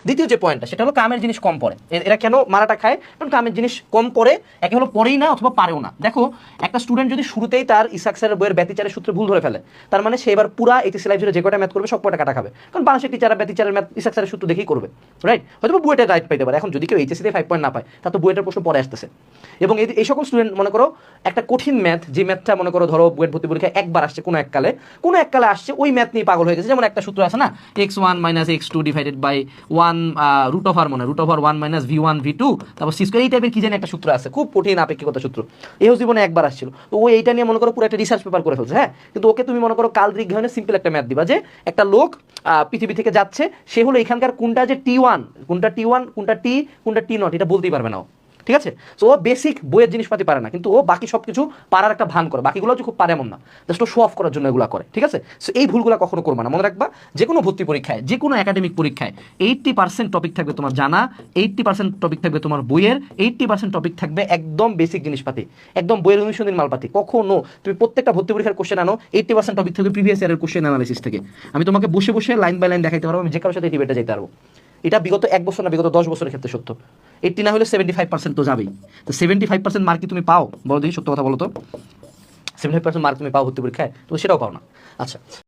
দ্বিতীয় যে পয়েন্টটা সেটা হলো কামের জিনিস কম পড়ে। এরা কেন মারাটা খায়? কারণ কামের জিনিস কম পড়ে, একে হলো পড়েই না অথবা পারেও না। দেখো একটা স্টুডেন্ট যদি শুরুতেই তার ইসাক স্যারের বইয়ের ব্যতিচারের সূত্রে ভুল ধরে ফেলে, তার মানে সে এবার পুরা এইচএসসি লাইফ জুড়ে যে কটা ম্যাথ করবে সব কটা কাটা খাবে, কারণ বাংলাদেশের টিচাররা ব্যতিচারের ম্যাথ ইসাক স্যারের সূত্র দেখেই করবে, রাইট? হয়তো বুয়েটে রাইট পাইতে পারে। এখন যদি কেউ এইচএসসিতে 5 পয়েন্ট না পায়, তার তো বুয়েটের প্রশ্ন পরে আসতেছে। এবং এই সকল স্টুডেন্ট মনে করো একটা কঠিন ম্যাথ, যে ম্যাথটা মনে করো ধরো বুয়েট ভর্তি পরীক্ষায় একবার আসছে কোনো এককালে আসছে, ওই ম্যাথ নিয়ে পাগল হয়ে গেছে। যেমন একটা সূত্র আছে না, x1 - x2 divided by 1 √1 - v1 v2 তারপর c স্কয়ার, এই টাইপের কি জানি একটা সূত্র আছে, খুব কঠিন আপেক্ষিকতা সূত্র, এও জীবনে একবার আসছিল। তো ও এইটা নিয়ে মনে করো পুরো একটা রিসার্চ পেপার করে ফেলছে, হ্যাঁ। কিন্তু ওকে তুমি মনে করো কালদ্রিক ঘায়নের সিম্পল একটা ম্যাথ দিবা যে একটা লোক পৃথিবী থেকে যাচ্ছে, সে হলো এখানকার কোনটা যে T1 কোনটা T1 কোনটা T কোনটা T0 এটা বলতেই পারবে না ও, ঠিক আছে? সো ও বেসিক বইয়ের জিনিসপাতি পারে না, কিন্তু ও বাকি সব কিছু পারার একটা ভান করে, বাকিগুলো যে খুব পারে এমন না, জাস্ট ও শো অফ করার জন্য এগুলো করে, ঠিক আছে? সো এই ভুলগুলো কখনো করবে না, মনে রাখবা। যে কোনো ভর্তি পরীক্ষায়, যে কোনো একাডেমিক পরীক্ষায় 80% টপিক থাকবে তোমার জানা, 80% টপিক থাকবে তোমার বইয়ের, 80% টপিক থাকবে একদম বেসিক জিনিসপাতি, একদম বইয়ের অনুসন্ধান মালপাতি। কখনো তুমি প্রত্যেকটা ভর্তি পরীক্ষার কোশ্চেন আনো, 80% টপিক থাকবে প্রিভিয়াস ইয়ারের কোশ্চেন অ্যানালিসিস থেকে। আমি তোমাকে বসে বসে লাইন বাই লাইন দেখাইতে পারবো, আমি যে কারোর সাথে ডিবেটে যেতে পারবো। এটা বিগত 1 বছর না বিগত 10 বছরের ক্ষেত্রে সত্য। 80 না হলে 75% তো যাবেই। তো 75% মার্ক কি তুমি পাও? বলো দেখি, সত্য কথা বলো তো, 75% মার্ক তুমি পাও ভর্তি পরীক্ষায়? তো সেটাও পাও না। আচ্ছা।